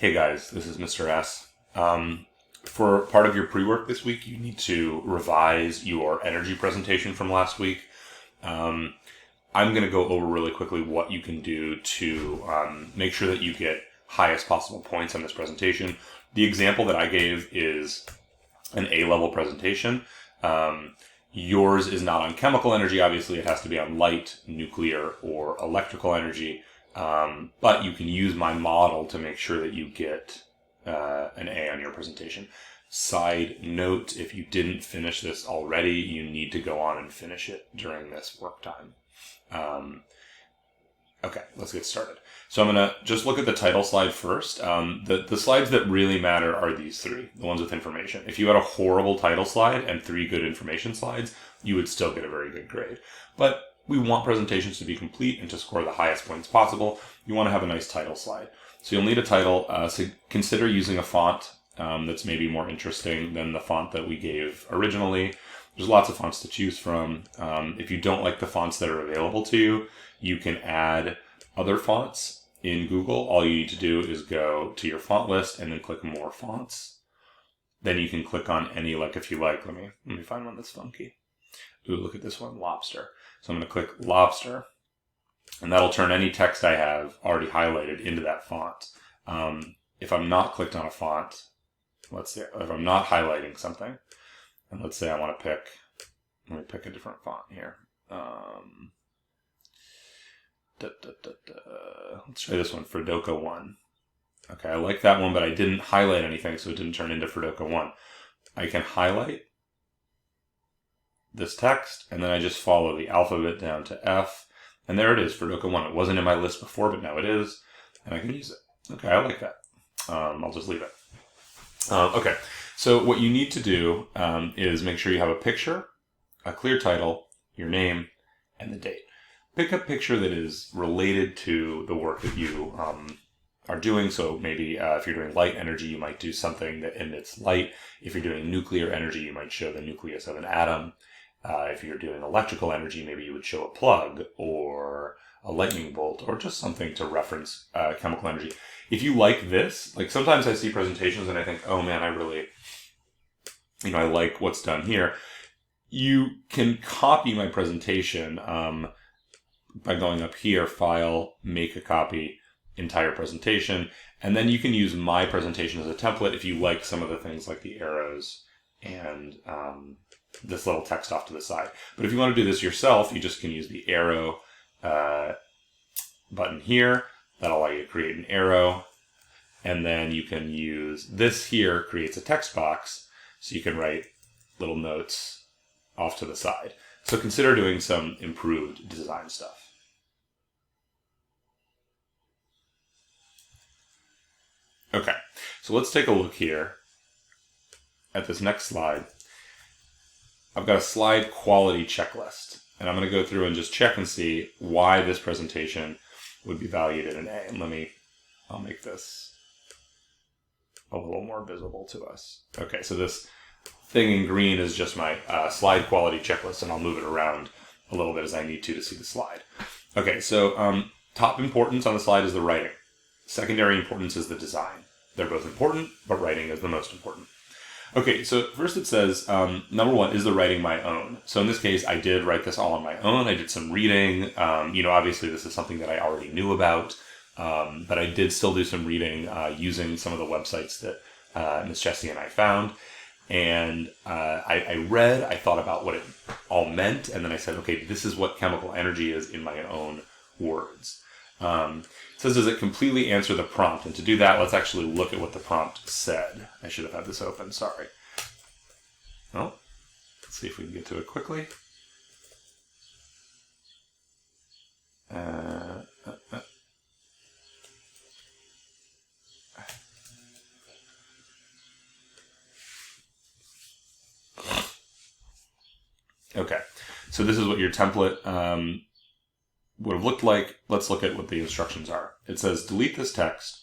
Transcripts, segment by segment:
Hey guys, this is Mr. S. For part of your pre-work this week, you need to revise your energy presentation from last week. I'm going to go over really quickly what you can do to make sure that you get highest possible points on this presentation. The example that I gave is an A-level presentation. Yours is not on chemical energy. Obviously, it has to be on light, nuclear, or electrical energy. But you can use my model to make sure that you get an A on your presentation. Side note, if you didn't finish this already, you need to go on and finish it during this work time. Okay, let's get started. So I'm going to just look at the title slide first. The slides that really matter are these three, the ones with information. If you had a horrible title slide and 3 good information slides, you would still get a very good grade. But we want presentations to be complete and to score the highest points possible. You want to have a nice title slide. So you'll need a title. So consider using a font that's maybe more interesting than the font that we gave originally. There's lots of fonts to choose from. If you don't like the fonts that are available to you, you can add other fonts in Google. All you need to do is go to your font list and then click More Fonts. Then you can click on any, like if you like, let me find one that's funky. Ooh, look at this one, Lobster. So I'm going to click Lobster, and that'll turn any text I have already highlighted into that font. If I'm not clicked on a font, let's say, if I'm not highlighting something, and let's say I want to let me pick a different font here. Let's try this one, Fredoka 1. Okay, I like that one, but I didn't highlight anything, so it didn't turn into Fredoka 1. I can highlight this text, and then I just follow the alphabet down to F, and there it is, Fredoka 1. It wasn't in my list before, but now it is, and I can use it. Okay, I like that. I'll just leave it. Okay, so what you need to do is make sure you have a picture, a clear title, your name, and the date. Pick a picture that is related to the work that you are doing. So maybe if you're doing light energy, you might do something that emits light. If you're doing nuclear energy, you might show the nucleus of an atom. If you're doing electrical energy, maybe you would show a plug or a lightning bolt or just something to reference chemical energy. If you like this, like sometimes I see presentations and I think, oh man, I really, I like what's done here. You can copy my presentation by going up here, File, Make a Copy, Entire Presentation, and then you can use my presentation as a template if you like some of the things like the arrows and this little text off to the side. But if you want to do this yourself, you just can use the arrow button here. That'll allow you to create an arrow. And then you can use this here, creates a text box, so you can write little notes off to the side. So consider doing some improved design stuff. Okay, so let's take a look here at this next slide. I've got a slide quality checklist, and I'm going to go through and just check and see why this presentation would be valued at an A. And I'll make this a little more visible to us. Okay, so this thing in green is just my slide quality checklist, and I'll move it around a little bit as I need to see the slide. Okay, so top importance on the slide is the writing. Secondary importance is the design. They're both important, but writing is the most important. Okay, so first it says, number 1, is the writing my own? So in this case, I did write this all on my own. I did some reading. Obviously this is something that I already knew about, but I did still do some reading using some of the websites that Ms. Jessie and I found. And I read, I thought about what it all meant, and then I said, okay, this is what chemical energy is in my own words. It says, does it completely answer the prompt? And to do that, let's actually look at what the prompt said. I should have had this open, sorry. Well, let's see if we can get to it quickly. Okay, so this is what your template would have looked like. Let's look at what the instructions are. It says, delete this text,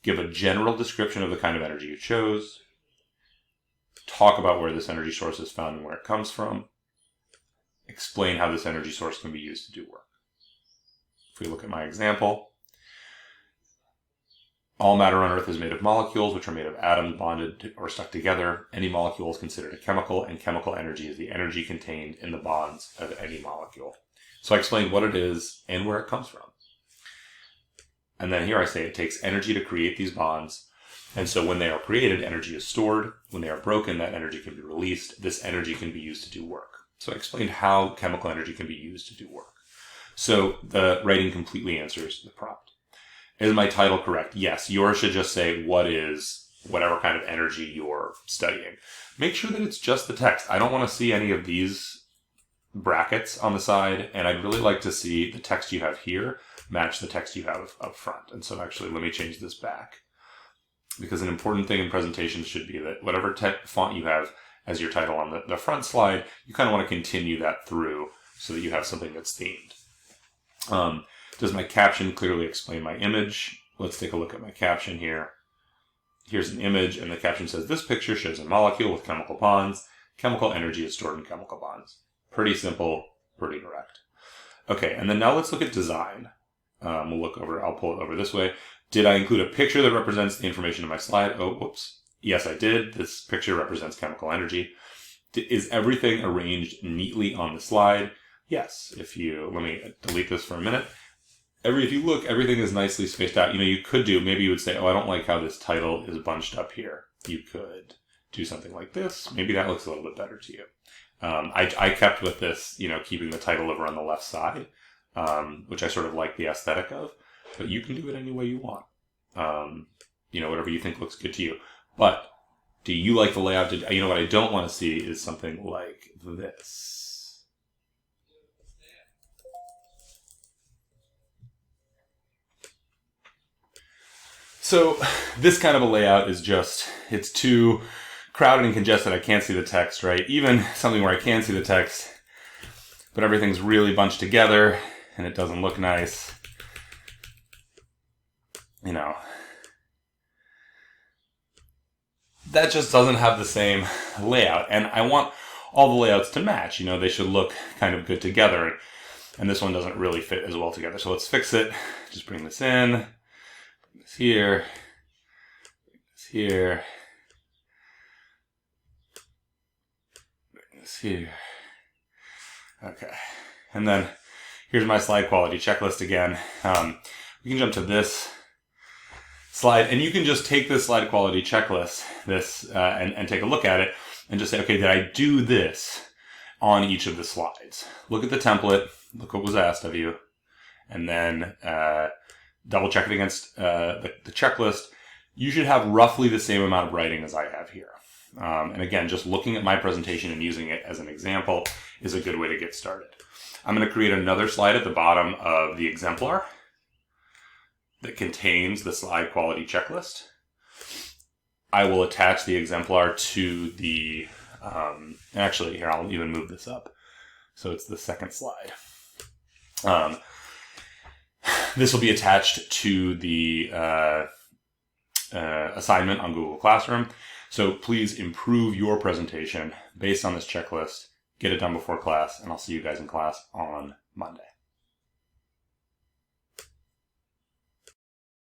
give a general description of the kind of energy you chose, talk about where this energy source is found and where it comes from, explain how this energy source can be used to do work. If we look at my example, All matter on Earth is made of molecules, which are made of atoms bonded or stuck together. Any molecule is considered a chemical, and chemical energy is the energy contained in the bonds of any molecule. So I explained what it is and where it comes from. And then here I say it takes energy to create these bonds. And so when they are created, energy is stored. When they are broken, that energy can be released. This energy can be used to do work. So I explained how chemical energy can be used to do work. So the writing completely answers the prompt. Is my title correct? Yes. Yours should just say what is whatever kind of energy you're studying. Make sure that it's just the text. I don't want to see any of these brackets on the side, and I'd really like to see the text you have here match the text you have up front. And so actually, let me change this back. Because an important thing in presentations should be that whatever font you have as your title on the front slide, you kind of want to continue that through so that you have something that's themed. Does my caption clearly explain my image? Let's take a look at my caption here. Here's an image, and the caption says, this picture shows a molecule with chemical bonds. Chemical energy is stored in chemical bonds. Pretty simple, pretty direct. Okay, and then now let's look at design. I'll pull it over this way. Did I include a picture that represents the information in my slide? Oh, whoops. Yes, I did. This picture represents chemical energy. Is everything arranged neatly on the slide? Yes. Let me delete this for a minute. If you look, everything is nicely spaced out. Maybe you would say, oh, I don't like how this title is bunched up here. You could do something like this. Maybe that looks a little bit better to you. I kept with this, keeping the title over on the left side, which I sort of like the aesthetic of, but you can do it any way you want. Whatever you think looks good to you. But do you like the layout? What I don't want to see is something like this. So this kind of a layout is it's too crowded and congested. I can't see the text, right? Even something where I can see the text, but everything's really bunched together and it doesn't look nice. That just doesn't have the same layout. And I want all the layouts to match. They should look kind of good together. And this one doesn't really fit as well together. So let's fix it. Just bring this in. Bring this here. Bring this here. Bring this here. Okay. And then here's my slide quality checklist again. We can jump to this slide, and you can just take this slide quality checklist, and take a look at it, and just say, okay, did I do this on each of the slides? Look at the template, look what was asked of you, and then double check it against the checklist. You should have roughly the same amount of writing as I have here. And again, just looking at my presentation and using it as an example is a good way to get started. I'm going to create another slide at the bottom of the exemplar that contains the slide quality checklist. I will attach the exemplar to the, actually here, I'll even move this up. So it's the second slide. This will be attached to the assignment on Google Classroom. So please improve your presentation based on this checklist. Get it done before class, and I'll see you guys in class on Monday.